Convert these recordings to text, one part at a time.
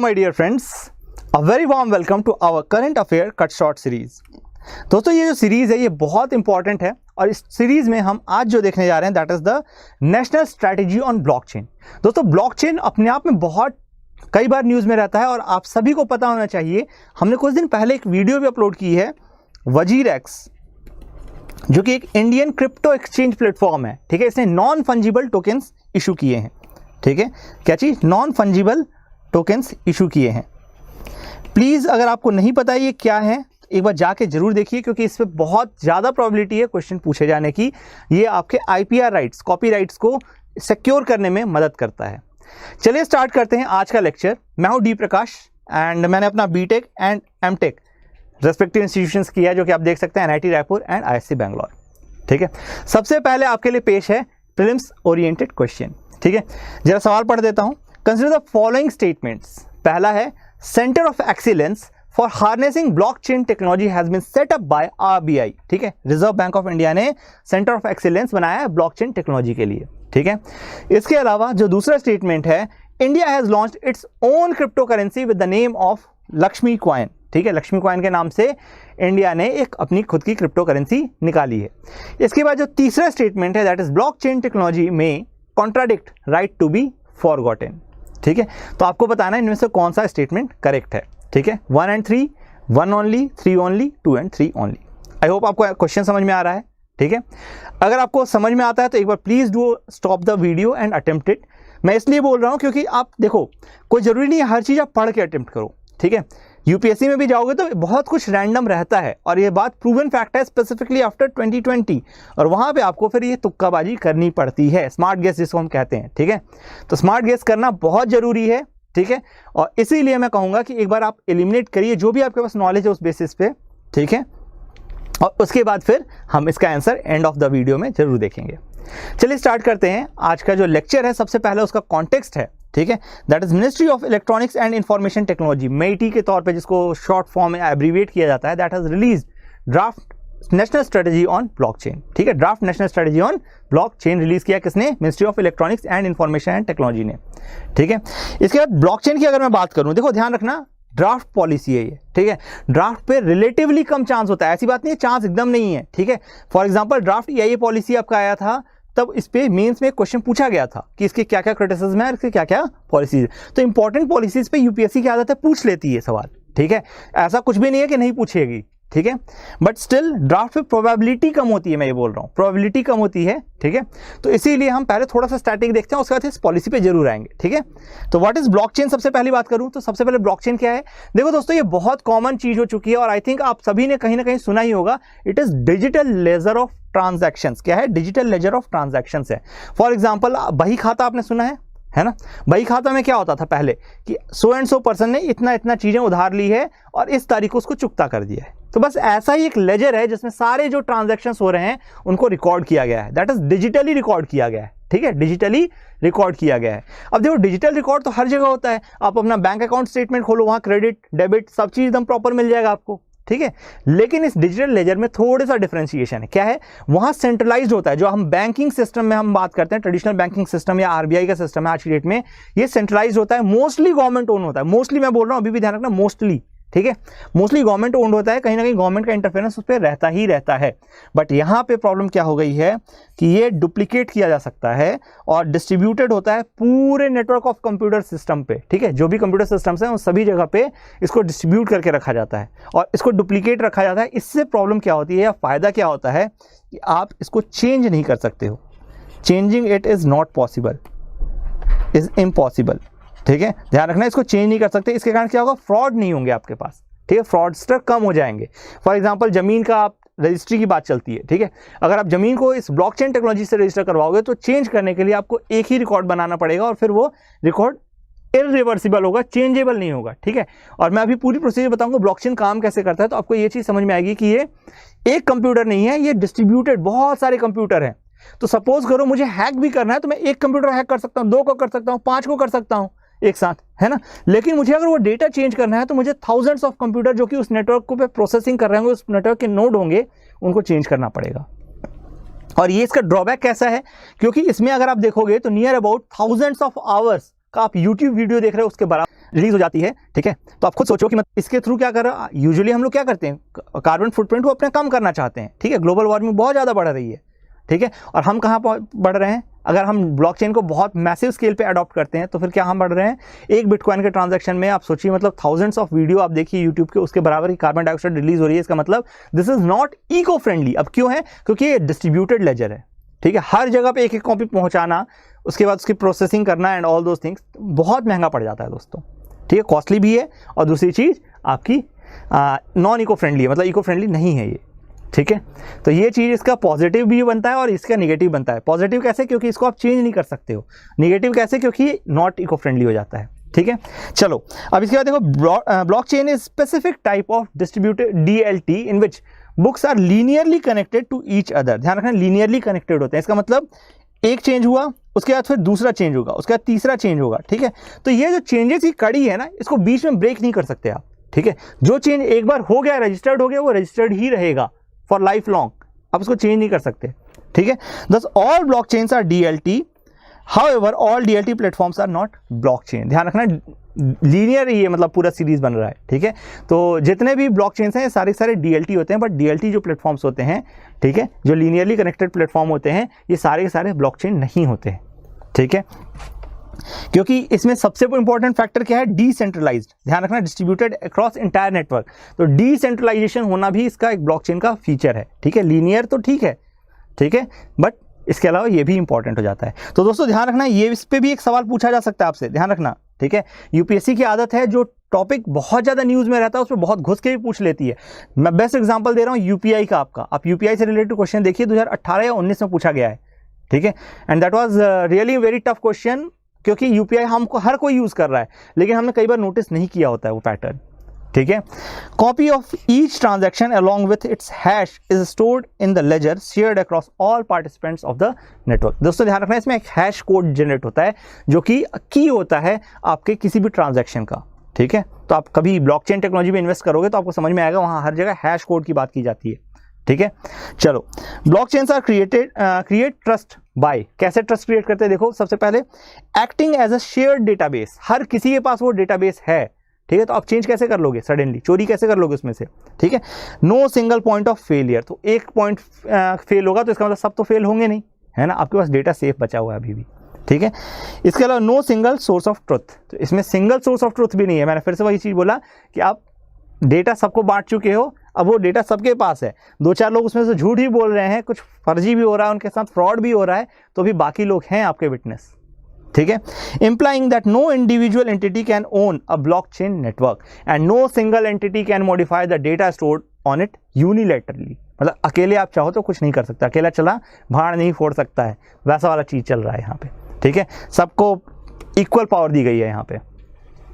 my dear friends, a very warm welcome to our current affair cut short series। दोस्तों ये जो series है ये बहुत इंपॉर्टेंट है और इस सीरीज में हम आज जो देखने जा रहे हैं that is the national strategy on blockchain. दोस्तों ब्लॉकचेन अपने आप में बहुत कई बार न्यूज़ में रहता है और आप सभी को पता होना चाहिए। हमने कुछ दिन पहले एक वीडियो भी अपलोड की है WazirX, जो कि एक इंडियन क्रिप्टो एक्सचेंज प्लेटफॉर्म है, ठीक है। इसने नॉन फंजिबल टोकन्स इशू किए हैं, ठीक है। क्या चीज़? नॉन फंजिबल टोकन्स इशू किए हैं। प्लीज़ अगर आपको नहीं पता ये क्या है एक बार जाके जरूर देखिए, क्योंकि इस पर बहुत ज़्यादा प्रोबेबिलिटी है क्वेश्चन पूछे जाने की। ये आपके IPR राइट्स, कॉपी राइट्स को सिक्योर करने में मदद करता है। चलिए स्टार्ट करते हैं आज का लेक्चर। मैं हूँ डी प्रकाश एंड मैंने अपना BTech and MTech respective institutions किया है, जो कि आप देख सकते हैं NIT Raipur and ISC Bangalore, ठीक है। सबसे पहले आपके लिए पेश है प्रीलिम्स ओरिएंटेड क्वेश्चन, ठीक है। जरा सवाल पढ़ देता हूँ। Consider the following statements. पहला है centre of excellence for harnessing blockchain technology has been set up by RBI, ठीक है। रिजर्व बैंक ऑफ इंडिया ने सेंटर ऑफ एक्सीलेंस बनाया है ब्लॉकचेन टेक्नोलॉजी के लिए, ठीक है। इसके अलावा जो दूसरा स्टेटमेंट है, India has launched its own crypto currency with the name of Lakshmi coin, ठीक है। लक्ष्मी कॉइन के नाम से इंडिया ने एक अपनी खुद की क्रिप्टो करेंसी निकाली है। इसके बाद जो तीसरा स्टेटमेंट है दैट इज ब्लॉकचेन टेक्नोलॉजी में contradict right to be forgotten, ठीक है। तो आपको बताना है इनमें से कौन सा स्टेटमेंट करेक्ट है, ठीक है। 1 and 3, 1 only, 3 only, 2 and 3 only। I hope आपको क्वेश्चन समझ में आ रहा है, ठीक है। अगर आपको समझ में आता है तो एक बार please do stop the video and attempt it. मैं इसलिए बोल रहा हूं क्योंकि आप देखो, कोई जरूरी नहीं है हर चीज आप पढ़ के अटेम्प्ट करो, ठीक है। UPSC में भी जाओगे तो बहुत कुछ रैंडम रहता है और ये बात प्रूवन फैक्ट है स्पेसिफिकली आफ्टर 2020, और वहां पे आपको फिर ये तुक्काबाजी करनी पड़ती है, स्मार्ट गेस जिसको हम कहते हैं, ठीक है। तो स्मार्ट गेस करना बहुत जरूरी है, ठीक है। और इसीलिए मैं कहूंगा कि एक बार आप एलिमिनेट करिए जो भी आपके पास नॉलेज है उस बेसिस पे, ठीक है। और उसके बाद फिर हम इसका answer end of the video में जरूर देखेंगे। चलिए स्टार्ट करते हैं आज का जो लेक्चर है। सबसे पहले उसका कॉन्टेक्स्ट है, ठीक है। That is ministry of electronics and information technology, MEIT के तौर पे जिसको शॉर्ट फॉर्म में एब्रीविएट किया जाता है, that has release draft national strategy on blockchain, ठीक है। Draft national strategy on blockchain release किया किसने? Ministry of electronics and information and technology ने, ठीक है। इसके बाद ब्लॉकचेन की अगर मैं बात करूं, देखो ध्यान रखना ड्राफ्ट पॉलिसी है ये, ठीक है। ड्राफ्ट पे रिलेटिवली कम चांस होता है, ऐसी बात नहीं है चांस एकदम नहीं है, ठीक है। For example draft EIA policy आपका आया था, तब इस पे मेंस में क्वेश्चन पूछा गया था कि इसके क्या क्या क्रिटिसिज्म है और इसके क्या क्या पॉलिसीज है। तो इंपॉर्टेंट पॉलिसीज पे UPSC की आदत है पूछ लेती है सवाल, ठीक है। ऐसा कुछ भी नहीं है कि नहीं पूछेगी, ठीक है। बट स्टिल ड्राफ्ट पे प्रोबेबिलिटी कम होती है, मैं ये बोल रहा हूँ प्रोबेबिलिटी कम होती है, ठीक है। तो इसीलिए हम पहले थोड़ा सा स्टैटिक देखते हैं, उसके बाद इस पॉलिसी पे जरूर आएंगे, ठीक है। तो व्हाट इज ब्लॉकचेन? सबसे पहली बात करूं तो सबसे पहले ब्लॉकचेन क्या है? देखो दोस्तों ये बहुत कॉमन चीज हो चुकी है और आई थिंक आप सभी ने कहीं ना कहीं सुना ही होगा। It is digital laser of transactions. क्या है? डिजिटल लेजर ऑफ ट्रांजैक्शंस है। फॉर एग्जांपल बही खाता आपने सुना है ना। बही खाता में क्या होता था पहले कि सो एंड सो पर्सन ने इतना इतना चीजें उधार ली है और इस तारीख को उसको चुकता कर दिया है। तो बस ऐसा ही एक लेजर है जिसमें सारे जो ट्रांजैक्शंस हो रहे हैं उनको रिकॉर्ड किया गया है, दैट इज डिजिटली रिकॉर्ड किया गया है, ठीक है। डिजिटली रिकॉर्ड किया गया है। अब देखो डिजिटल रिकॉर्ड तो हर जगह होता है, आप अपना बैंक अकाउंट स्टेटमेंट खोलो, वहां क्रेडिट डेबिट सब चीज एकदम प्रॉपर मिल जाएगा आपको, ठीक है। लेकिन इस डिजिटल लेजर में थोड़ा सा डिफरेंशिएशन है। क्या है? वहां सेंट्रलाइज्ड होता है। जो हम बैंकिंग सिस्टम में हम बात करते हैं, ट्रेडिशनल बैंकिंग सिस्टम या RBI का सिस्टम है आज की डेट में, ये सेंट्रलाइज्ड होता है, मोस्टली गवर्नमेंट ओन होता है। मोस्टली मैं बोल रहा हूं, अभी भी ध्यान रखना, मोस्टली, ठीक है। मोस्टली गवर्नमेंट ओन्ड होता है, कहीं ना कहीं गवर्नमेंट का इंटरफेरेंस उस पर रहता ही रहता है। बट यहाँ पे प्रॉब्लम क्या हो गई है कि ये डुप्लीकेट किया जा सकता है और डिस्ट्रीब्यूटेड होता है पूरे नेटवर्क ऑफ कंप्यूटर सिस्टम पे, ठीक है। जो भी कंप्यूटर सिस्टम्स हैं उन सभी जगह पे इसको डिस्ट्रीब्यूट करके रखा जाता है और इसको डुप्लीकेट रखा जाता है। इससे प्रॉब्लम क्या होती है या फायदा क्या होता है कि आप इसको चेंज नहीं कर सकते हो। Changing it is not possible, is impossible, ठीक है। ध्यान रखना, इसको चेंज नहीं कर सकते। इसके कारण क्या होगा? फ्रॉड नहीं होंगे आपके पास, ठीक है। फ्रॉडस्टर कम हो जाएंगे। फॉर एग्जांपल जमीन का आप रजिस्ट्री की बात चलती है, ठीक है। अगर आप जमीन को इस ब्लॉकचेन टेक्नोलॉजी से रजिस्टर करवाओगे तो चेंज करने के लिए आपको एक ही रिकॉर्ड बनाना पड़ेगा और फिर वो रिकॉर्ड इरिवर्सिबल होगा, चेंजेबल नहीं होगा, ठीक है। और मैं अभी पूरी प्रोसीजर बताऊंगा ब्लॉकचेन काम कैसे करता है, तो आपको ये चीज समझ में आएगी कि ये एक कंप्यूटर नहीं है, ये डिस्ट्रीब्यूटेड बहुत सारे कंप्यूटर हैं। तो सपोज करो मुझे हैक भी करना है तो मैं एक कंप्यूटर हैक कर सकता हूँ, 2 को कर सकता हूँ, 5 को कर सकता हूँ एक साथ, है ना। लेकिन मुझे अगर वो डेटा चेंज करना है तो मुझे थाउजेंड्स ऑफ कंप्यूटर जो कि उस नेटवर्क को पे प्रोसेसिंग कर रहे होंगे, उस नेटवर्क के नोड होंगे, उनको चेंज करना पड़ेगा। और ये इसका ड्रॉबैक कैसा है? क्योंकि इसमें अगर आप देखोगे तो near about thousands of hours का आप YouTube वीडियो देख रहे हो उसके बराबर रिलीज हो जाती है, ठीक है। तो आप खुद सोचो कि इसके थ्रू क्या कर रहा है। यूजुअली हम लोग क्या करते हैं, कार्बन फुटप्रिंट को अपने कम करना चाहते हैं, ठीक है। ग्लोबल वार्मिंग बहुत ज़्यादा बढ़ रही है, ठीक है। और हम कहाँ बढ़ रहे हैं, अगर हम ब्लॉकचेन को बहुत मैसिव स्केल पे अडॉप्ट करते हैं तो फिर क्या हम बढ़ रहे हैं, एक बिटकॉइन के ट्रांजैक्शन में आप सोचिए मतलब थाउजेंड्स ऑफ वीडियो आप देखिए यूट्यूब के, उसके बराबर ही कार्बन डाइऑक्साइड रिलीज हो रही है। इसका मतलब this is not eco friendly. अब क्यों है, क्योंकि ये डिस्ट्रीब्यूटेड लेजर है, ठीक है। हर जगह पे एक एक कॉपी पहुंचाना, उसके बाद उसकी प्रोसेसिंग करना एंड ऑल दोज थिंग्स बहुत महंगा पड़ जाता है दोस्तों, ठीक है। कॉस्टली भी है और दूसरी चीज़ आपकी नॉन इको फ्रेंडली है, मतलब इको फ्रेंडली नहीं है ये, ठीक है। तो ये चीज़ इसका पॉजिटिव भी बनता है और इसका नेगेटिव बनता है। पॉजिटिव कैसे, क्योंकि इसको आप चेंज नहीं कर सकते हो। नेगेटिव कैसे, क्योंकि नॉट इको फ्रेंडली हो जाता है, ठीक है। चलो अब इसके बाद देखो, blockchain is specific type of distributed DLT in which books are linearly connected to each other. ध्यान रखना, लीनियरली कनेक्टेड होते हैं। इसका मतलब एक चेंज हुआ, उसके बाद फिर दूसरा चेंज होगा, उसके बाद तीसरा चेंज होगा, ठीक है। तो ये जो चेंजेस की कड़ी है ना, इसको बीच में ब्रेक नहीं कर सकते आप, ठीक है। जो चेंज एक बार हो गया, रजिस्टर्ड हो गया, वो रजिस्टर्ड ही रहेगा फॉर लाइफ लॉन्ग, आप उसको चेंज नहीं कर सकते, ठीक है। Thus all blockchains are DLT, however all DLT platforms are not blockchain. ध्यान रखना, लीनियर ही है, मतलब पूरा सीरीज बन रहा है, ठीक है। तो जितने भी ब्लॉकचेन्स हैं सारे सारे DLT होते हैं, बट DLT जो प्लेटफॉर्म्स होते हैं, ठीक है, जो लीनियरली कनेक्टेड प्लेटफॉर्म होते हैं, ये सारे के सारे ब्लॉकचेन नहीं होते हैं, ठीक है। क्योंकि इसमें सबसे इंपॉर्टेंट फैक्टर क्या है, डिसेंट्रलाइज्ड। ध्यान रखना, डिस्ट्रीब्यूटेड अक्रॉस इंटायर नेटवर्क। तो डिसेंट्रलाइजेशन होना भी इसका एक ब्लॉकचेन का फीचर है, ठीक है। लीनियर तो ठीक है, ठीक है, बट इसके अलावा ये भी इंपॉर्टेंट हो जाता है। तो दोस्तों ध्यान रखना, ये इस पे भी एक सवाल पूछा जा सकता है आपसे, ध्यान रखना, ठीक है। यूपीएससी की आदत है, जो टॉपिक बहुत ज़्यादा न्यूज़ में रहता है उस पर बहुत घुस के भी पूछ लेती है। मैं बेस्ट एग्जांपल दे रहा हूँ यूपीआई का आपका। आप यूपीआई से रिलेटेड क्वेश्चन देखिए, 2018 या 19 में पूछा गया है, ठीक है। And that was really very tough question, क्योंकि यूपीआई हमको हर कोई यूज़ कर रहा है, लेकिन हमने कई बार नोटिस नहीं किया होता है वो पैटर्न, ठीक है। Copy of each transaction along with its hash is stored in the ledger shared across all participants of the network. दोस्तों ध्यान रखना, इसमें एक हैश कोड जनरेट होता है जो कि की होता है आपके किसी भी ट्रांजैक्शन का, ठीक है। तो आप कभी ब्लॉकचेन टेक्नोलॉजी में इन्वेस्ट करोगे तो आपको समझ में आएगा, वहाँ हर जगह हैश कोड की बात की जाती है, ठीक है। चलो, blockchains are create trust by. कैसे ट्रस्ट क्रिएट करते हैं, देखो सबसे पहले acting as a shared database. हर किसी के पास वो डेटाबेस है, ठीक है। तो आप चेंज कैसे कर लोगे, सडनली चोरी कैसे कर लोगे उसमें से, ठीक है। No single point of failure. तो एक पॉइंट फेल होगा तो इसका मतलब सब तो फेल होंगे नहीं, है ना। आपके पास डेटा सेफ बचा हुआ है अभी भी, ठीक है। इसके अलावा no single source of truth. तो इसमें सिंगल सोर्स ऑफ ट्रुथ भी नहीं है। मैंने फिर से वही चीज़ बोला कि आप डेटा सबको बांट चुके हो, अब वो डेटा सबके पास है। 2-4 लोग उसमें से झूठ ही बोल रहे हैं, कुछ फर्जी भी हो रहा है, उनके साथ फ्रॉड भी हो रहा है, तो भी बाकी लोग हैं आपके विटनेस, ठीक है। Implying that no individual entity can own a blockchain network and no single entity can modify the data stored on it unilaterally. मतलब अकेले आप चाहो तो कुछ नहीं कर सकता, अकेला चला भाड़ नहीं फोड़ सकता है, वैसा वाला चीज़ चल रहा है यहाँ पे, ठीक है। सबको इक्वल पावर दी गई है यहाँ पे।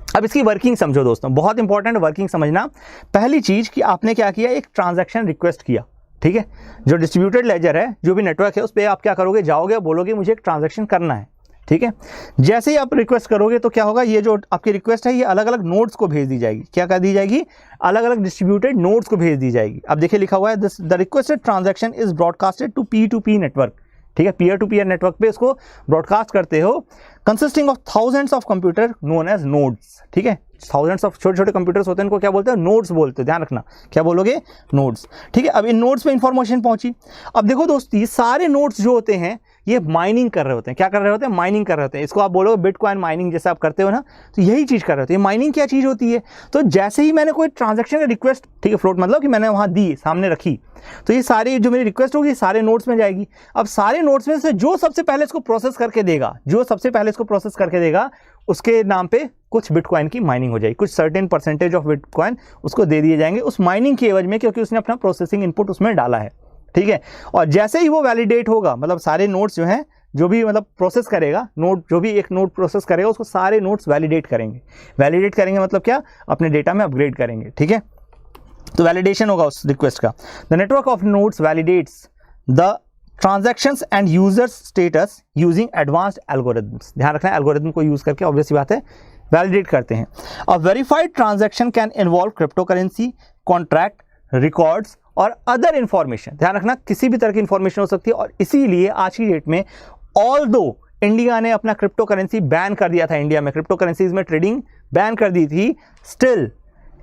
अब इसकी वर्किंग समझो दोस्तों, बहुत इंपॉर्टेंट वर्किंग समझना। पहली चीज़ कि आपने क्या किया, एक ट्रांजैक्शन रिक्वेस्ट किया, ठीक है। जो डिस्ट्रीब्यूटेड लेजर है, जो भी नेटवर्क है, उस पर आप क्या करोगे, जाओगे, बोलोगे मुझे एक ट्रांजैक्शन करना है, ठीक है। जैसे ही आप रिक्वेस्ट करोगे तो क्या होगा, ये जो आपकी रिक्वेस्ट है ये अलग अलग नोड्स को भेज दी जाएगी। क्या कर दी जाएगी, अलग अलग डिस्ट्रीब्यूटेड नोड्स को भेज दी जाएगी। अब देखिए लिखा हुआ है, the requested transaction is broadcasted to P2P network, ठीक है। पीयर टू पीयर नेटवर्क पे इसको ब्रॉडकास्ट करते हो, consisting of thousands of computer known as nodes, ठीक है। थाउजेंड्स ऑफ छोटे छोटे कंप्यूटर्स होते हैं, इनको क्या बोलते हैं, नोड्स बोलते हैं। ध्यान रखना, क्या बोलोगे, नोड्स, ठीक है। अब इन नोड्स पे इंफॉर्मेशन पहुंची। अब देखो दोस्त, ये सारे नोड्स जो होते हैं ये माइनिंग कर रहे होते हैं। क्या कर रहे होते हैं, माइनिंग कर रहे होते हैं। इसको आप बोलोगे बिटकॉइन माइनिंग, जैसे आप करते हो ना, तो यही चीज़ कर रहे होते हैं। माइनिंग क्या चीज़ होती है, तो जैसे ही मैंने कोई ट्रांजैक्शन का रिक्वेस्ट, ठीक है, फ्लोट मतलब कि मैंने वहाँ दी, सामने रखी, तो ये सारी जो मेरी रिक्वेस्ट होगी सारे नोड्स में जाएगी। अब सारे नोड्स में से जो सबसे पहले इसको प्रोसेस करके देगा, जो सबसे पहले इसको प्रोसेस करके देगा, उसके नाम पे कुछ बिटकॉइन की माइनिंग हो जाएगी। कुछ सर्टेन परसेंटेज ऑफ बिटकॉइन उसको दे दिए जाएंगे उस माइनिंग के एवज में, क्योंकि उसने अपना प्रोसेसिंग इनपुट उसमें डाला है, ठीक है। और जैसे ही वो वैलिडेट होगा, मतलब सारे नोड्स जो हैं, जो भी मतलब प्रोसेस करेगा, नोड जो भी एक नोड प्रोसेस करेगा, उसको सारे नोड्स वैलिडेट करेंगे। वैलिडेट करेंगे मतलब क्या, अपने डेटा में अपग्रेड करेंगे, ठीक है। तो वैलिडेशन होगा उस रिक्वेस्ट का। The network of nodes validates the transactions and users status using advanced algorithms. ध्यान रखना, एल्गोरिथम को यूज करके ऑब्वियस सी बात है वैलिडेट करते हैं। A verified transaction can involve crypto currency, contract, records और अदर इंफॉर्मेशन। ध्यान रखना, किसी भी तरह की इंफॉर्मेशन हो सकती है। और इसीलिए आज की डेट में ऑल्दो इंडिया ने अपना क्रिप्टो करेंसी बैन कर दिया था, इंडिया में क्रिप्टो करेंसीज में ट्रेडिंग बैन कर दी थी, स्टिल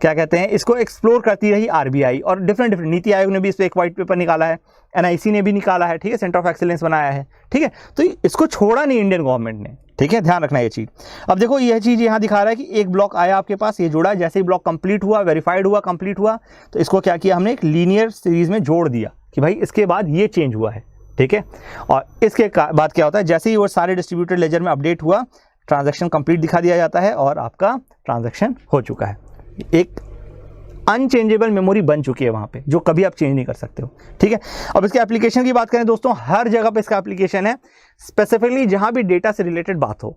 क्या कहते हैं, इसको एक्सप्लोर करती रही आरबीआई, और डिफरेंट नीति आयोग ने भी इस पर एक वाइट पेपर निकाला है, एनआईसी ने भी निकाला है, ठीक है, सेंटर ऑफ एक्सीलेंस बनाया है, ठीक है। तो इसको छोड़ा नहीं इंडियन गवर्नमेंट ने, ठीक है, ध्यान रखना ये चीज़। अब देखो यह चीज़ यहाँ दिखा रहा है कि एक ब्लॉक आया आपके पास, ये जुड़ा, जैसे ही ब्लॉक कंप्लीट हुआ, वेरीफाइड हुआ, कंप्लीट हुआ, तो इसको क्या किया हमने, एक लीनियर सीरीज में जोड़ दिया कि भाई इसके बाद ये चेंज हुआ है, ठीक है। और इसके बाद क्या होता है, जैसे ही वो सारे डिस्ट्रीब्यूटेड लेजर में अपडेट हुआ, ट्रांजैक्शन कंप्लीट दिखा दिया जाता है और आपका ट्रांजैक्शन हो चुका है। एक अनचेंजेबल मेमोरी बन चुकी है वहाँ पे, जो कभी आप चेंज नहीं कर सकते हो, ठीक है। अब इसके एप्लीकेशन की बात करें दोस्तों, हर जगह पे इसका एप्लीकेशन है, स्पेसिफिकली जहाँ भी डेटा से रिलेटेड बात हो,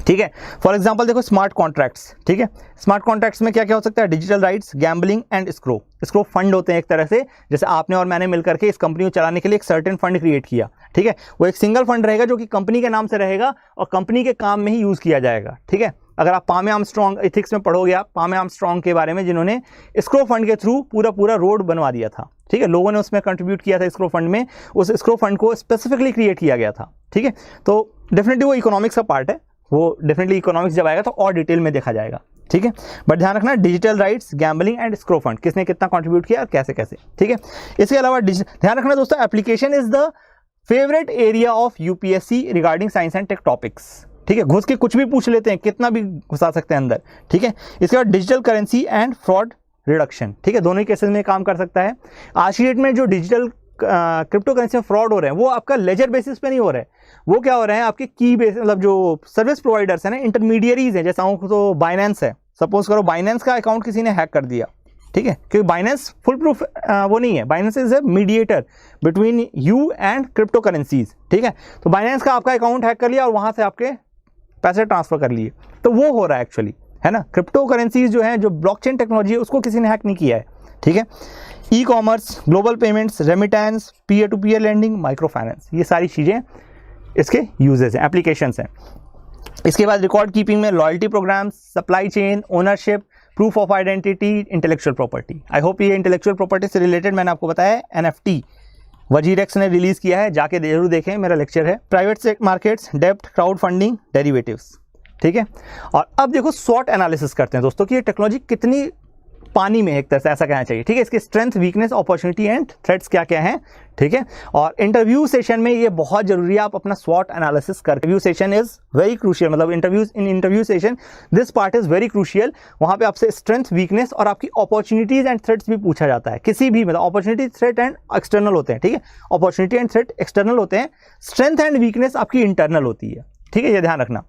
ठीक है। फॉर एग्जांपल देखो स्मार्ट कॉन्ट्रैक्ट्स, ठीक है, स्मार्ट कॉन्ट्रैक्ट्स में क्या क्या हो सकता है, digital rights, gambling and स्क्रो fund होते हैं एक तरह से, जैसे आपने और मैंने मिलकर के इस कंपनी को चलाने के लिए एक सर्टेन फंड क्रिएट किया, ठीक है। वो एक सिंगल फंड रहेगा जो कि कंपनी के नाम से रहेगा और कंपनी के काम में ही यूज़ किया जाएगा, ठीक है। अगर आप पामे आर्मस्ट्रॉन्ग एथिक्स में पढ़ोगे, आप पामे आर्मस्ट्रॉन्ग के बारे में, जिन्होंने स्क्रो फंड के थ्रू पूरा रोड बनवा दिया था, ठीक है, लोगों ने उसमें कंट्रीब्यूट किया था स्क्रो फंड में, उस स्क्रो फंड को स्पेसिफिकली क्रिएट किया गया था, ठीक है। तो डेफिनेटली वो इकोनॉमिक्स का पार्ट है, वो डेफिनेटली इकोनॉमिक्स जब आएगा तो और डिटेल में देखा जाएगा, ठीक है। बट ध्यान रखना, digital rights, gambling and स्क्रो fund, किसने कितना कंट्रीब्यूट किया और कैसे कैसे, ठीक है। इसके अलावा ध्यान रखना दोस्तों, application is the favourite area of UPSC regarding science and tech topics, ठीक है। घुस के कुछ भी पूछ लेते हैं, कितना भी घुसा सकते हैं अंदर, ठीक है। इसके बाद digital currency and fraud reduction, ठीक है, दोनों ही केसेस में काम कर सकता है। आज की डेट में जो डिजिटल क्रिप्टो करेंसी में फ्रॉड हो रहे हैं, वो आपका लेजर बेसिस पे नहीं हो रहे हैं, वो क्या हो रहे हैं, आपके की बेस, मतलब जो सर्विस प्रोवाइडर्स हैं ना, इंटरमीडियरीज हैं, जैसा तो बाइनेंस है, सपोज करो बाइनेंस का अकाउंट किसी ने हैक कर दिया, ठीक है, क्योंकि बाइनेंस फुल प्रूफ वो नहीं है, Binance is a mediator between you and crypto currencies, ठीक है। तो बाइनेंस का आपका अकाउंट हैक कर लिया और वहां से आपके पैसे ट्रांसफर कर लिए, तो वो हो रहा है एक्चुअली, है ना। क्रिप्टो करेंसीज जो है, जो ब्लॉकचेन टेक्नोलॉजी है, उसको किसी ने हैक नहीं किया है, ठीक है। E commerce, global payments, remittance, peer to peer lending, micro finance, ये सारी चीज़ें इसके यूजेस हैं, एप्लीकेशंस हैं। इसके बाद रिकॉर्ड कीपिंग में loyalty programmes, supply chain, ownership, proof of identity, intellectual property. I hope ये इंटेलेक्चुअल प्रॉपर्टी से रिलेटेड मैंने आपको बताया, एनएफटी वजीरेक्स ने रिलीज किया है, जाके जरूर देखें, मेरा लेक्चर है। प्राइवेट मार्केट्स, डेप्ट, क्राउड फंडिंग, डेरिवेटिव्स, ठीक है। और अब देखो स्वॉट एनालिसिस करते हैं दोस्तों कि ये टेक्नोलॉजी कितनी पानी में, एक तरह से ऐसा कहना चाहिए, ठीक है। इसके strength, weakness, opportunity and threats क्या क्या हैं, ठीक है। और इंटरव्यू सेशन में ये बहुत जरूरी है, आप अपना स्वॉट एनालिसिस कर, interview session is very crucial, मतलब interview session this part is very crucial. वहां पे आपसे स्ट्रेंथ, वीकनेस और आपकी अपॉर्चुनिटीज एंड थ्रेट्स भी पूछा जाता है, किसी भी, मतलब अपॉर्चुनिटी, थ्रेट एंड एक्सटर्नल होते हैं, ठीक है। अपॉर्चुनिटी एंड थ्रेट एक्सटर्नल होते हैं, स्ट्रेंथ एंड वीकनेस आपकी इंटरनल होती है, ठीक है, ये ध्यान रखना।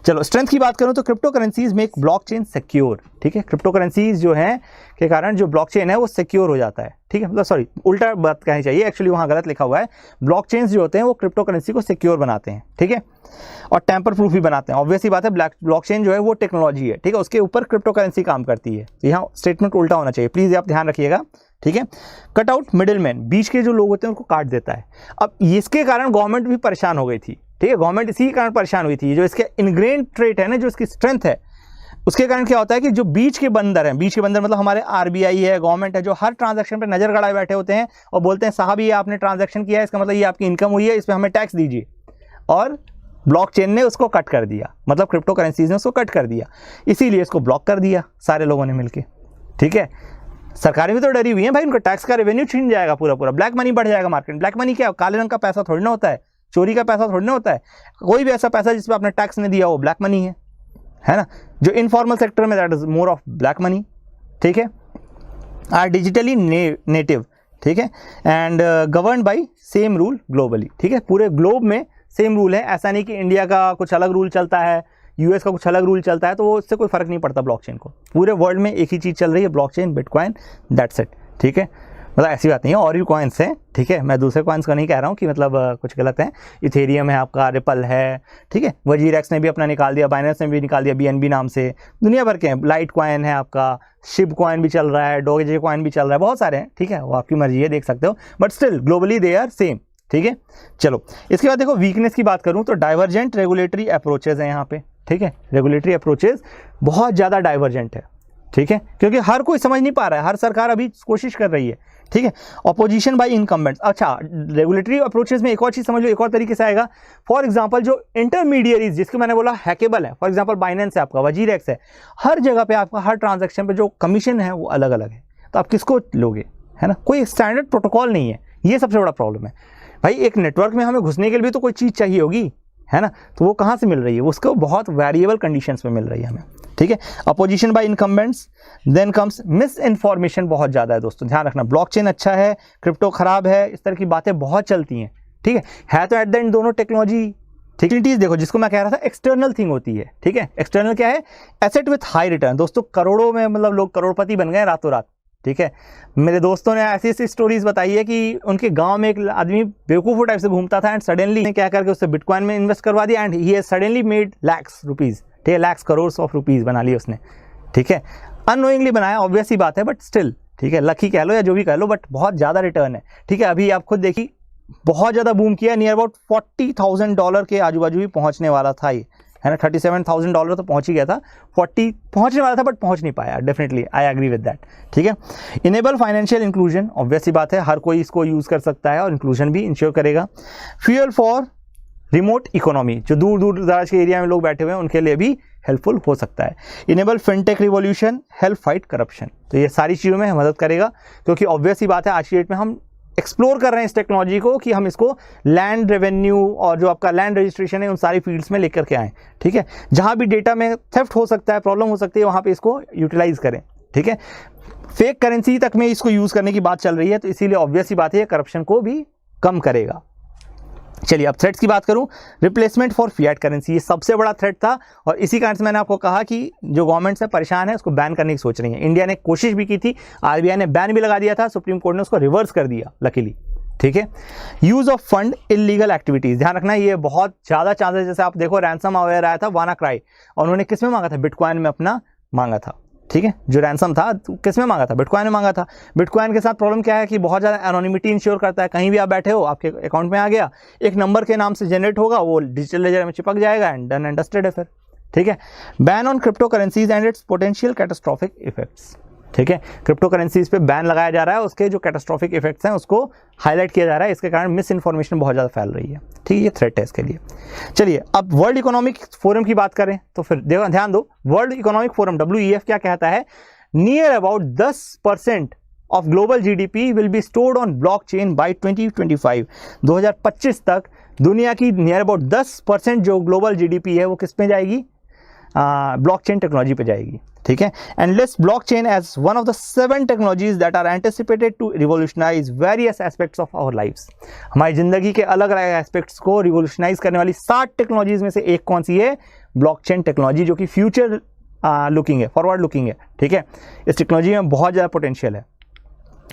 चलो स्ट्रेंथ की बात करूं तो क्रिप्टो करेंसीज में एक ब्लॉकचेन सिक्योर, ठीक है। क्रिप्टो करेंसीज जो है के कारण जो ब्लॉकचेन है वो सिक्योर हो जाता है, ठीक है, मतलब सॉरी उल्टा बात कहनी चाहिए, एक्चुअली वहां गलत लिखा हुआ है। ब्लॉकचेन्स जो होते हैं वो क्रिप्टो करेंसी को सिक्योर बनाते हैं, ठीक है, और टेम्पर प्रूफ भी बनाते हैं। ऑब्वियस ही बात है, ब्लॉकचेन जो है वो टेक्नोलॉजी है, ठीक है, उसके ऊपर क्रिप्टो करेंसी काम करती है। यहाँ स्टेटमेंट उल्टा होना चाहिए, प्लीज आप ध्यान रखिएगा, ठीक है। कट आउट मिडिलमैन, बीच के जो लोग होते हैं उनको काट देता है। अब इसके कारण गवर्नमेंट भी परेशान हो गई थी, ठीक है, गवर्नमेंट इसी कारण परेशान हुई थी। जो इसके इनग्रेन ट्रेट है ना, जो इसकी स्ट्रेंथ है, उसके कारण क्या होता है कि जो बीच के बंदर हैं, बीच के बंदर मतलब हमारे आरबीआई है, गवर्नमेंट है, जो हर ट्रांजैक्शन पे नजर गड़ाए बैठे होते हैं और बोलते हैं साहब ये आपने ट्रांजैक्शन किया है, इसका मतलब ये आपकी इनकम हुई है, इस पर हमें टैक्स दीजिए, और ब्लॉकचेन ने उसको कट कर दिया, मतलब क्रिप्टो करेंसीज ने उसको कट कर दिया, इसीलिए इसको ब्लॉक कर दिया सारे लोगों ने मिलकर, ठीक है। सरकारें भी तो डरी हुई हैं भाई, उनका टैक्स का रेवेन्यू छीन जाएगा पूरा, ब्लैक मनी बढ़ जाएगा मार्केट। ब्लैक मनी क्या, काले रंग का पैसा थोड़ी ना होता है, चोरी का पैसा थोड़ी ना होता है, कोई भी ऐसा पैसा जिस पर आपने टैक्स नहीं दिया वो ब्लैक मनी है ना। जो इनफॉर्मल सेक्टर में that is more of black money, ठीक है। आर डिजिटली नेटिव, ठीक है, and govern by same rule globally, ठीक है, पूरे ग्लोब में सेम रूल है। ऐसा नहीं कि इंडिया का कुछ अलग रूल चलता है, यूएस का कुछ अलग रूल चलता है, तो वो इससे कोई फर्क नहीं पड़ता ब्लॉकचेन को। पूरे वर्ल्ड में एक ही चीज़ चल रही है, ब्लॉकचेन, बिटकॉइन, दैट्स इट, ठीक है। मतलब ऐसी बात नहीं है, और भी कॉइन्स हैं, ठीक है, मैं दूसरे कॉइन्स का नहीं कह रहा हूँ कि मतलब कुछ गलत है। इथेरियम है आपका, रिपल है, ठीक है, वजीरेक्स ने भी अपना निकाल दिया, बाइनेंस ने भी निकाल दिया BNB नाम से, दुनिया भर के हैं। लाइट कॉइन है आपका, शिब कॉइन भी चल रहा है, डोगे कॉइन भी चल रहा है, बहुत सारे हैं, ठीक है, वो आपकी मर्जी है, देख सकते हो, but still globally they are same, ठीक है। चलो इसके बाद देखो वीकनेस की बात करूँ तो डाइवर्जेंट रेगुलेटरी अप्रोचेज है यहाँ पे, ठीक है, रेगुलेटरी अप्रोचेज बहुत ज़्यादा डाइवर्जेंट है, ठीक है, क्योंकि हर कोई समझ नहीं पा रहा है, हर सरकार अभी कोशिश कर रही है, ठीक है। अपोजिशन बाय इनकम्बेंट्स, अच्छा रेगुलेटरी अप्रोचेस में एक और चीज समझ लो, एक और तरीके से आएगा। फॉर एग्जांपल जो इंटरमीडिएरीज, जिसको मैंने बोला हैकेबल है, फॉर एग्जांपल बाइनेंस है आपका, वजीरेक्स है, हर जगह पे आपका हर ट्रांजैक्शन पे जो कमीशन है वो अलग अलग है, तो आप किसको लोगे, है ना, कोई स्टैंडर्ड प्रोटोकॉल नहीं है, ये सबसे बड़ा प्रॉब्लम है भाई। एक नेटवर्क में हमें घुसने के लिए भी तो कोई चीज़ चाहिए होगी, है ना, तो वो कहाँ से मिल रही है, उसको बहुत वेरिएबल कंडीशंस में मिल रही है हमें, ठीक है। Opposition by incumbents, then comes misinformation, बहुत ज़्यादा है दोस्तों, ध्यान रखना। ब्लॉकचेन अच्छा है, क्रिप्टो खराब है, इस तरह की बातें बहुत चलती हैं, ठीक है तो एट द एंड दोनों टेक्नोलॉजी, ठीक है। देखो जिसको मैं कह रहा था एक्सटर्नल थिंग होती है, ठीक है, एक्सटर्नल क्या है, एसेट विथ हाई रिटर्न। दोस्तों करोड़ों में मतलब लोग करोड़पति बन गए रातों रात, ठीक है। मेरे दोस्तों ने ऐसी ऐसी स्टोरीज बताई है कि उनके गांव में एक आदमी बेवकूफ़ टाइप से घूमता था एंड सडनली क्या करके उससे बिटकॉइन में इन्वेस्ट करवा दिया and he has suddenly made lakhs rupees, ठीक है, लैक्स करोड़ ऑफ रुपीज़ बना लिए उसने, ठीक है। अननोइंगली बनाया, ऑब्वियस ही बात है, बट स्टिल, ठीक है, लकी कह लो या जो भी कह लो, बट बहुत ज़्यादा रिटर्न है, ठीक है। अभी आप खुद देखिए बहुत ज़्यादा बूम किया, नियर अबाउट $40,000 के आजू बाजू भी पहुँचने वाला था ये, है ना, $37,000 तो पहुंच ही गया था, 40 पहुंचने वाला था बट पहुंच नहीं पाया, definitely I agree with that, ठीक है। इनेबल फाइनेंशियल इंक्लूजन, ऑब्वियस सी बात है, हर कोई इसको यूज़ कर सकता है और इंक्लूजन भी इंश्योर करेगा। फ्यूल फॉर रिमोट इकोनॉमी, जो दूर दूर दराज के एरिया में लोग बैठे हुए हैं उनके लिए भी हेल्पफुल हो सकता है। Enable fintech revolution, help fight corruption, तो ये सारी चीज़ों में मदद करेगा, क्योंकि ऑब्वियस सी बात है आज की डेट में हम एक्सप्लोर कर रहे हैं इस टेक्नोलॉजी को कि हम इसको लैंड रेवेन्यू और जो आपका लैंड रजिस्ट्रेशन है उन सारी फील्ड्स में लेकर के आएँ, ठीक है। जहाँ भी डेटा में थेफ्ट हो सकता है, प्रॉब्लम हो सकती है, वहाँ पे इसको यूटिलाइज करें, ठीक है। फेक करेंसी तक में इसको यूज़ करने की बात चल रही है, तो इसीलिए ऑब्वियस ही बात है करप्शन को भी कम करेगा। चलिए अब थ्रेट्स की बात करूं, रिप्लेसमेंट फॉर फिएट करेंसी, ये सबसे बड़ा थ्रेट था और इसी कारण से मैंने आपको कहा कि जो गवर्नमेंट है परेशान है, उसको बैन करने की सोच रही है। इंडिया ने कोशिश भी की थी, आरबीआई ने बैन भी लगा दिया था, सुप्रीम कोर्ट ने उसको रिवर्स कर दिया लकीली, ठीक है। Use of fund illegal activities, ध्यान रखना ये बहुत ज़्यादा चांसेस, जैसे आप देखो रैंसम अवेयर आया था वानाक्राई और उन्होंने किस में मांगा था, बिटकॉइन में अपना मांगा था, ठीक है। जो रैंसम था किस में मांगा था, बिटकॉइन में मांगा था। बिटकॉइन के साथ प्रॉब्लम क्या है कि बहुत ज़्यादा एनोनिमिटी इंश्योर करता है, कहीं भी आप बैठे हो आपके अकाउंट में आ गया, एक नंबर के नाम से जनरेट होगा, वो डिजिटल लेजर में चिपक जाएगा एंड डन एंड डस्टेड है फिर, ठीक है। Ban on crypto currencies and it's potential catastrophic effects, ठीक है। क्रिप्टो करेंसीज पे बैन लगाया जा रहा है, उसके जो कैटास्ट्रोफिक इफेक्ट्स हैं उसको हाईलाइट किया जा रहा है, इसके कारण मिस इन्फॉर्मेशन बहुत ज़्यादा फैल रही है, ठीक है, ये थ्रेट है इसके लिए। चलिए अब वर्ल्ड इकोनॉमिक फोरम की बात करें तो फिर देखो ध्यान दो, वर्ल्ड इकोनॉमिक फोरम WEF क्या कहता है, near about 10% of global GDP will be stored on blockchain by 2025। 2025 तक दुनिया की नियर अबाउट 10% जो ग्लोबल GDP है वो किस पे जाएगी, ब्लॉकचेन टेक्नोलॉजी पे जाएगी, ठीक है। And list blockchain as one of the 7 technologies that are anticipated to revolutionise various aspects of our lives. हमारी जिंदगी के अलग अलग एस्पेक्ट्स को रिवोल्यूशनाइज करने वाली 60 टेक्नोलॉजीज में से एक कौन सी है, ब्लॉकचेन टेक्नोलॉजी, जो कि फ्यूचर लुकिंग है, फॉरवर्ड लुकिंग है, ठीक है। इस टेक्नोलॉजी में बहुत ज़्यादा पोटेंशियल है,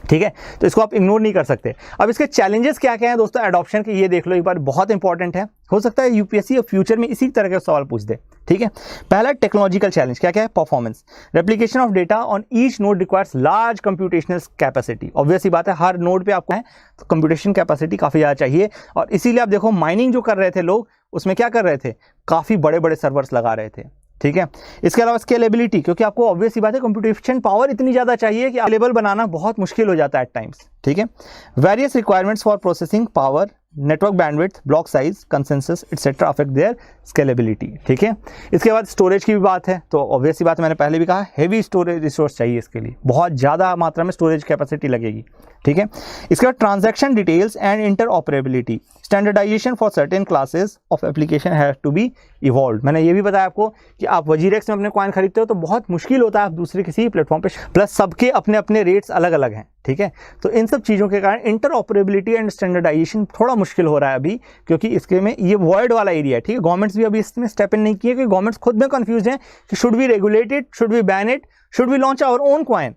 ठीक है, तो इसको आप इग्नोर नहीं कर सकते। अब इसके चैलेंजेस क्या क्या हैं दोस्तों एडॉप्शन के, ये देख लो एक बार, बहुत इंपॉर्टेंट है, हो सकता है यूपीएससी और फ्यूचर में इसी तरह के सवाल पूछ दे, ठीक है। पहला टेक्नोलॉजिकल चैलेंज क्या क्या है, performance, replication of data on each node requires large computational capacity. Obvious ही बात है हर नोड पे आपको है तो कंप्यूटेशन कैपेसिटी काफ़ी ज़्यादा चाहिए, और इसीलिए आप देखो माइनिंग जो कर रहे थे लोग, उसमें क्या कर रहे थे, काफ़ी बड़े बड़े सर्वर्स लगा रहे थे, ठीक है। इसके अलावा स्केलेबिलिटी, क्योंकि आपको ऑब्वियस ही बात है कंप्यूटेशन पावर इतनी ज़्यादा चाहिए कि अवेलेबल बनाना बहुत मुश्किल हो जाता है एट टाइम्स, ठीक है। Various requirements for processing power, network bandwidth, block size, consensus etcetera affect there scalability, ठीक है। इसके बाद स्टोरेज की भी बात है, तो ऑब्वियस ही बात मैंने पहले भी कहा हेवी स्टोरेज रिसोर्स चाहिए इसके लिए, बहुत ज़्यादा मात्रा में स्टोरेज कैपेसिटी लगेगी, ठीक है। इसके बाद transaction details and interoperability, standardisation for certain classes of application have to be evolve. मैंने ये भी बताया आपको कि आप वजीरेक्स में अपने कॉइन खरीदते हो तो बहुत मुश्किल होता है आप दूसरे किसी प्लेटफॉर्म पे, प्लस सबके अपने अपने रेट्स अलग अलग हैं, ठीक है। तो इन सब चीज़ों के कारण इंटरऑपरेबिलिटी एंड स्टैंडर्डाइजेशन थोड़ा मुश्किल हो रहा है अभी, क्योंकि इसके में ये वॉइड वाला एरिया है, ठीक है। गवर्नमेंट्स भी अभी इसमें स्टेप इन नहीं किए, क्योंकि गवर्नमेंट्स खुद में कंफ्यूज हैं कि should we regulate it, should we ban it, should we launch our own coin,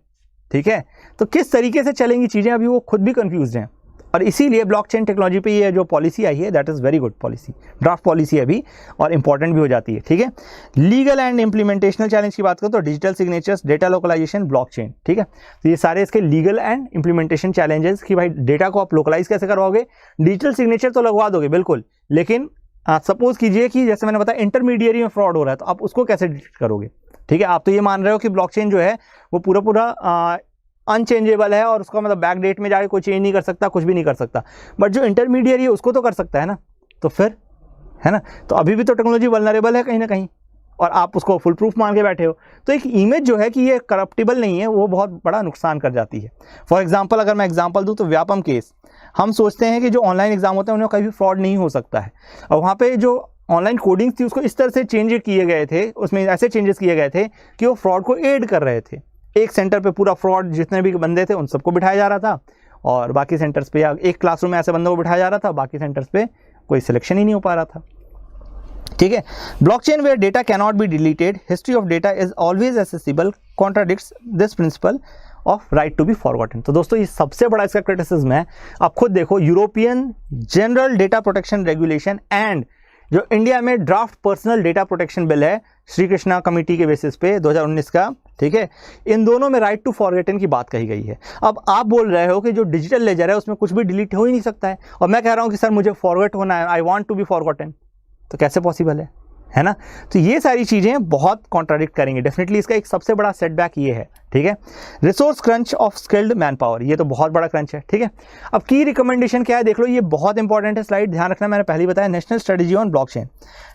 ठीक है। तो किस तरीके से चलेंगी चीज़ें अभी वो खुद भी कंफ्यूज हैं, और इसीलिए ब्लॉकचेन टेक्नोलॉजी पे ये जो पॉलिसी आई है that is very good policy, draft policy है अभी और इंपॉर्टेंट भी हो जाती है, ठीक है। लीगल एंड इम्प्लीमेंटेशनल चैलेंज की बात करो तो digital signatures, data localisation, blockchain, ठीक है। तो ये सारे इसके लीगल एंड इम्प्लीमेंटेशन चैलेंजेस कि भाई डेटा को आप लोकलाइज कैसे करवाओगे, डिजिटल सिग्नेचर तो लगवा दोगे बिल्कुल, लेकिन सपोज कीजिए कि जैसे मैंने बताया इंटरमीडिएरी में फ्रॉड हो रहा है तो आप उसको कैसे डिटेक्ट करोगे, ठीक है, आप तो ये मान रहे हो कि ब्लॉकचेन जो है वो पूरा अनचेंजेबल है और उसका मतलब बैक डेट में जाके कोई चेंज नहीं कर सकता, कुछ भी नहीं कर सकता, बट जो इंटरमीडिएट है उसको तो कर सकता है ना, तो फिर है ना, तो अभी भी तो टेक्नोलॉजी वल्नरेबल है कहीं ना कहीं, और आप उसको फुल प्रूफ मान के बैठे हो। तो एक इमेज जो है कि ये करप्टिबल नहीं है, वो बहुत बड़ा नुकसान कर जाती है। फॉर एग्जांपल अगर मैं एग्जांपल दूं तो व्यापम केस, हम सोचते हैं कि जो ऑनलाइन एग्जाम होते हैं उनमें कभी फ्रॉड नहीं हो सकता है, और वहाँ पे जो ऑनलाइन कोडिंग्स थी उसको इस तरह से चेंज किए गए थे, उसमें ऐसे चेंजेस किए गए थे कि वो फ्रॉड को एड कर रहे थे। एक सेंटर पे पूरा फ्रॉड जितने भी बंदे थे उन सबको बिठाया जा रहा था, और बाकी सेंटर्स पे या एक क्लासरूम में ऐसे बंदों को बिठाया जा रहा था, बाकी सेंटर्स पे कोई सिलेक्शन ही नहीं हो पा रहा था। ठीक है, blockchain where data cannot be deleted, history of data is always accessible, contradicts this principle of right to be forgotten. तो दोस्तों ये सबसे बड़ा इसका क्रिटिसिज्म है। आप खुद देखो, European general data protection regulation and जो इंडिया में draft personal data protection bill है श्री कृष्णा कमेटी के बेसिस पे 2019 का, ठीक है, इन दोनों में राइट टू फॉरगेटन की बात कही गई है। अब आप बोल रहे हो कि जो डिजिटल लेजर है उसमें कुछ भी डिलीट हो ही नहीं सकता है, और मैं कह रहा हूं कि सर मुझे फॉरगेट होना है, I want to be forgotten, तो कैसे पॉसिबल है ना। तो ये सारी चीजें बहुत कॉन्ट्राडिक्ट करेंगे डेफिनेटली। इसका एक सबसे बड़ा सेटबैक ये है, ठीक है, resource crunch of skilled man power, ये तो बहुत बड़ा क्रंच है। ठीक है, अब की रिकमेंडेशन क्या है देख लो, ये बहुत इंपॉर्टेंट है स्लाइड, ध्यान रखना। मैंने पहले बताया national strategy on blockchain,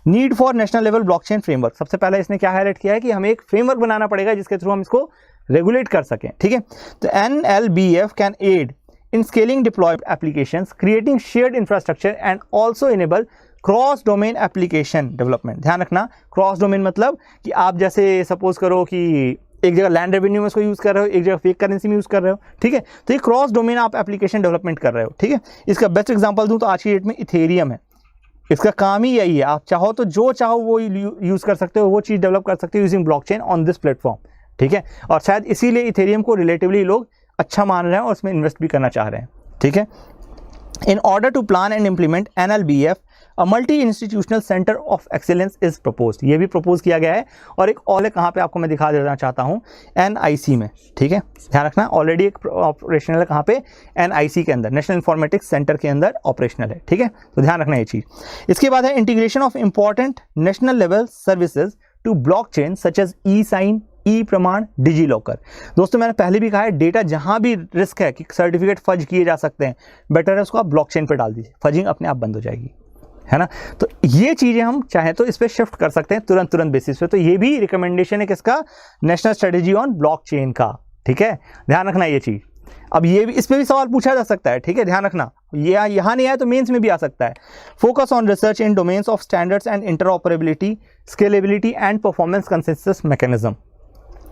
need for national level blockchain framework. सबसे पहले इसने क्या हाईलाइट किया है कि हमें एक फ्रेमवर्क बनाना पड़ेगा जिसके थ्रू हम इसको रेगुलेट कर सकें। ठीक है, तो NLBF can aid in scaling deployed applications, creating shared infrastructure and also enable cross domain application development. ध्यान रखना, क्रॉस डोमेन मतलब कि आप जैसे सपोज करो कि एक जगह लैंड रेवेन्यू में इसको यूज कर रहे हो, एक जगह फेक करेंसी में यूज कर रहे हो, ठीक है, तो ये क्रॉस डोमेन आप एप्लीकेशन डेवलपमेंट कर रहे हो। ठीक है, इसका बेस्ट एग्जांपल दूं तो आज की डेट में इथेरियम है, इसका काम ही यही है, आप चाहो तो जो चाहो वो यूज कर सकते हो, वो चीज डेवलप कर सकते हो using blockchain on this platform. ठीक है, और शायद इसीलिए इथेरियम को रिलेटिवली लोग अच्छा मान रहे हैं और उसमें इन्वेस्ट भी करना चाह रहे हैं। ठीक है, in order to plan and implement NLBF, a multi-institutional center of excellence is proposed। ये भी प्रपोज किया गया है, और एक और कहाँ पे आपको मैं दिखा देना चाहता हूँ, NIC में। ठीक है, ध्यान रखना, ऑलरेडी एक ऑपरेशनल है कहाँ पे, NIC के अंदर, नेशनल इंफॉर्मेटिक्स सेंटर के अंदर ऑपरेशनल है। ठीक है, तो ध्यान रखना ये चीज़। इसके बाद है integration of important national level services to blockchain such as e sign, e Pramaan, digi locker. दोस्तों मैंने पहले भी कहा है, डेटा जहां भी रिस्क है कि सर्टिफिकेट फर्ज किए जा सकते हैं, बेटर है उसको आप ब्लॉकचेन पे डाल दीजिए, फर्जिंग अपने आप बंद हो जाएगी, है ना। तो ये चीजें हम चाहें तो इस पे शिफ्ट कर सकते हैं तुरंत बेसिस पे। तो ये भी रिकमेंडेशन है किसका, नेशनल स्ट्रेटेजी ऑन ब्लॉकचेन का। ठीक है, ध्यान रखना ये चीज। अब ये भी, इस पे भी सवाल पूछा जा सकता है। ठीक है, ध्यान रखना, ये यहाँ नहीं आया तो मेंस में भी आ सकता है। Focus on research in domains of standards and interoperability, scalability and performance consistence mechanism,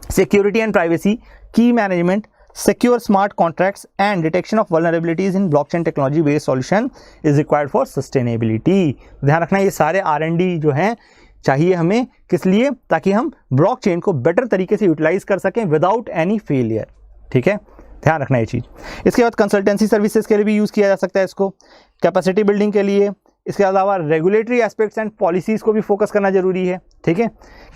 security and privacy, key management, secure smart contracts and detection of vulnerabilities in blockchain technology based solution is required for sustainability। ध्यान रखना, ये सारे R&D जो हैं चाहिए हमें किस लिए, ताकि हम ब्लॉकचेन को बेटर तरीके से यूटिलाइज कर सकें विदाउट एनी फेलियर। ठीक है, ध्यान रखना ये चीज़। इसके बाद कंसल्टेंसी सर्विसेज के लिए भी यूज़ किया जा सकता है इसको, कैपेसिटी बिल्डिंग के लिए। इसके अलावा रेगुलेटरी एस्पेक्ट्स एंड पॉलिसीज़ को भी फोकस करना जरूरी है। ठीक है,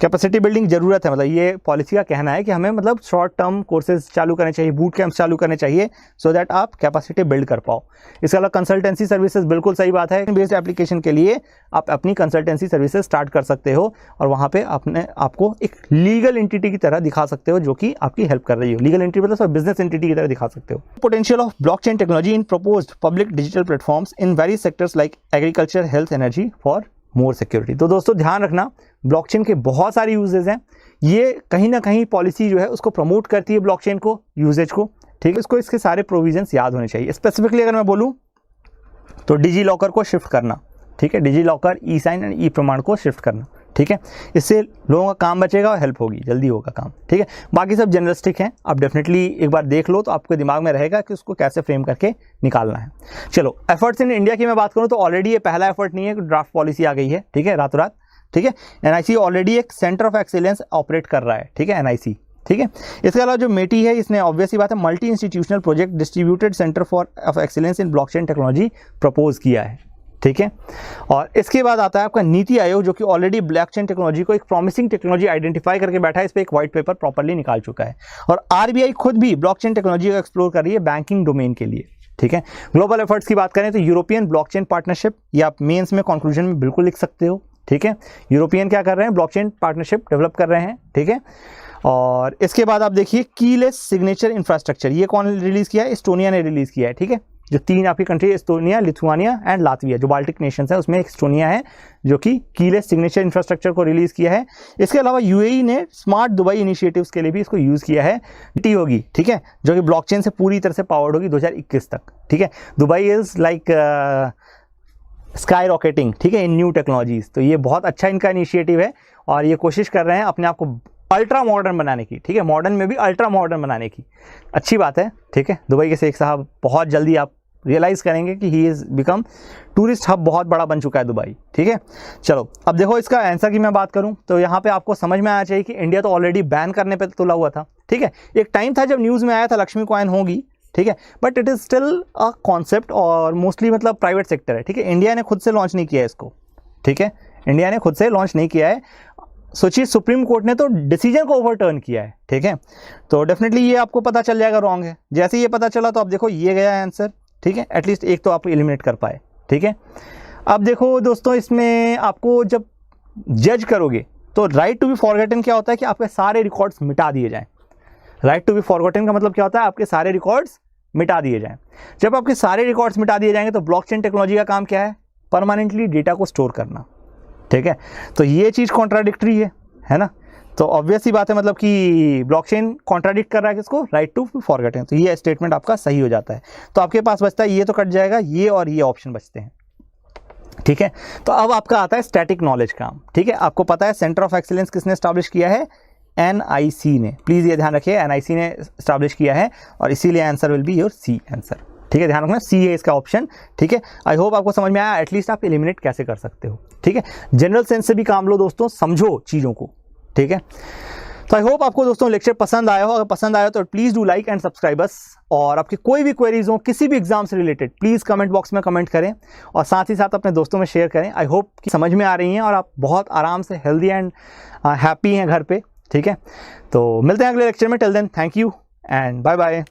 कैपेसिटी बिल्डिंग ज़रूरत है, मतलब ये पॉलिसी का कहना है कि हमें मतलब शॉर्ट टर्म कोर्सेज चालू करने चाहिए, बूट कैंप्स चालू करने चाहिए, सो दैट आप कैपेसिटी बिल्ड कर पाओ। इसके अलावा कंसल्टेंसी सर्विसेज, बिल्कुल सही बात है, बेस्ड एप्लीकेशन के लिए आप अपनी कंसल्टेंसी सर्विसेज स्टार्ट कर सकते हो, और वहाँ पे अपने आपको एक लीगल एंटिटी की तरह दिखा सकते हो जो कि आपकी हेल्प कर रही हो। लीगल एंटिटी मतलब बिजनेस एंटिटी की तरह दिखा सकते हो। Potential of blockchain technology in proposed public digital platforms in various sectors like agriculture, health, energy for more security. तो दोस्तों ध्यान रखना, ब्लॉकचेन के बहुत सारे यूजेज हैं, ये कहीं ना कहीं पॉलिसी जो है उसको प्रमोट करती है ब्लॉकचेन को, यूजेज को। ठीक है, इसको इसके सारे प्रोविजंस याद होने चाहिए। स्पेसिफिकली अगर मैं बोलूँ तो डिजी लॉकर को शिफ्ट करना, ठीक है, digi locker, E sign and ई प्रमाण को शिफ्ट करना। ठीक है, इससे लोगों का काम बचेगा और हेल्प होगी, जल्दी होगा काम। ठीक है, बाकी सब जनरलिस्टिक हैं, आप डेफिनेटली एक बार देख लो तो आपके दिमाग में रहेगा कि उसको कैसे फ्रेम करके निकालना है। चलो, एफर्ट्स इन इंडिया की मैं बात करूं तो ऑलरेडी ये पहला एफर्ट नहीं है कि ड्राफ्ट पॉलिसी आ गई है। ठीक है, रातों रात। ठीक है, NIC ऑलरेडी एक सेंटर ऑफ एक्सीलेंस ऑपरेट कर रहा है। ठीक है, NIC। ठीक है, इसके अलावा जो मेटी है, इसने ऑब्वियस ही बात है multi institutional project distributed centre of excellence in blockchain technology propose किया है। ठीक है, और इसके बाद आता है आपका नीति आयोग, जो कि ऑलरेडी ब्लॉकचेन टेक्नोलॉजी को एक प्रॉमिसिंग टेक्नोलॉजी आइडेंटिफाई करके बैठा है, इस पे एक व्हाइट पेपर प्रॉपर्ली निकाल चुका है। और RBI खुद भी ब्लॉकचेन टेक्नोलॉजी को एक्सप्लोर कर रही है बैंकिंग डोमेन के लिए। ठीक है, ग्लोबल एफर्ट्स की बात करें तो यूरोपियन ब्लॉकचेन पार्टनरशिप, या आप मेंस में कंक्लूजन में बिल्कुल लिख सकते हो। ठीक है। यूरोपियन क्या कर रहे हैं, ब्लॉकचेन पार्टनरशिप डेवलप कर रहे हैं, ठीक है। और इसके बाद आप देखिए कीलेस सिग्नेचर इंफ्रास्ट्रक्चर, ये कौन रिलीज़ किया है, एस्टोनिया ने रिलीज़ किया है, ठीक है। जो 3 आपकी country, Estonia, Lithuania and Latvia, जो बाल्टिक नेशंस है उसमें एस्टोनिया है जो कि कीलेस सिग्नेचर इंफ्रास्ट्रक्चर को रिलीज़ किया है। इसके अलावा यूएई ने स्मार्ट दुबई इनिशिएटिव्स के लिए भी इसको यूज़ किया है। टी होगी, ठीक है, जो कि ब्लॉकचेन से पूरी तरह से पावर्ड होगी 2021 तक, ठीक है। Dubai is like sky rocketing, ठीक है, इन न्यू टेक्नोलॉजीज़। तो ये बहुत अच्छा इनका इनिशिएटिव है और ये कोशिश कर रहे हैं अपने आप को अल्ट्रा मॉडर्न बनाने की, ठीक है, मॉडर्न में भी अल्ट्रा मॉडर्न बनाने की। अच्छी बात है, ठीक है। दुबई के शेख साहब बहुत जल्दी आप रियलाइज़ करेंगे कि he is become tourist hub, बहुत बड़ा बन चुका है दुबई, ठीक है। चलो अब देखो इसका आंसर की मैं बात करूं तो यहाँ पे आपको समझ में आना चाहिए कि इंडिया तो ऑलरेडी बैन करने पे तुला हुआ था, ठीक है। एक टाइम था जब न्यूज़ में आया था लक्ष्मी कॉइन होगी, ठीक है, but it is still a concept और मोस्टली मतलब प्राइवेट सेक्टर है, ठीक है। इंडिया ने खुद से लॉन्च नहीं किया है इसको, ठीक है, इंडिया ने खुद से लॉन्च नहीं किया है। सोचिए सुप्रीम कोर्ट ने तो डिसीजन को ओवरटर्न किया है, ठीक है। तो डेफिनेटली ये आपको पता चल जाएगा रॉन्ग है। जैसे ही ये पता चला तो अब देखो ये गया आंसर, ठीक है, एटलीस्ट एक तो आप एलिमिनेट कर पाए, ठीक है। अब देखो दोस्तों, इसमें आपको जब जज करोगे तो राइट टू बी फॉरगॉटन क्या होता है कि आपके सारे रिकॉर्ड्स मिटा दिए जाएं। राइट टू बी फॉरगॉटन का मतलब क्या होता है, आपके सारे रिकॉर्ड्स मिटा दिए जाएं। जब आपके सारे रिकॉर्ड्स मिटा दिए जाएंगे तो ब्लॉकचेन टेक्नोलॉजी का काम क्या है, परमानेंटली डेटा को स्टोर करना, ठीक है। तो ये चीज़ कॉन्ट्राडिक्टरी है ना। तो ऑब्वियस ही बात है, मतलब कि ब्लॉकचेन कॉन्ट्राडिक्ट कर रहा है किसको, राइट टू फॉरगॉटन। तो ये स्टेटमेंट आपका सही हो जाता है। तो आपके पास बचता है ये तो कट जाएगा, ये और ये ऑप्शन बचते हैं, ठीक है। तो अब आपका आता है स्टैटिक नॉलेज का, ठीक है। आपको पता है सेंटर ऑफ एक्सीलेंस किसने स्टैब्लिश किया है, एनआईसी ने। प्लीज़ ये ध्यान रखिए, एनआईसी ने स्टैब्लिश किया है और इसीलिए answer will be your C answer, ठीक है। ध्यान रखना सी है इसका ऑप्शन, ठीक है। आई होप आपको समझ में आया, एटलीस्ट आप एलिमिनेट कैसे कर सकते हो, ठीक है। जनरल सेंस से भी काम लो दोस्तों, समझो चीज़ों को, ठीक है। तो आई होप आपको दोस्तों लेक्चर पसंद आया हो। अगर पसंद आया तो please do like and subscribe us. और आपकी कोई भी क्वेरीज हो किसी भी एग्जाम से रिलेटेड, प्लीज़ कमेंट बॉक्स में कमेंट करें और साथ ही साथ अपने दोस्तों में शेयर करें। आई होप कि समझ में आ रही हैं और आप बहुत आराम से हेल्दी एंड हैप्पी हैं घर पे, ठीक है। तो मिलते हैं अगले लेक्चर में। Till then thank you and bye bye.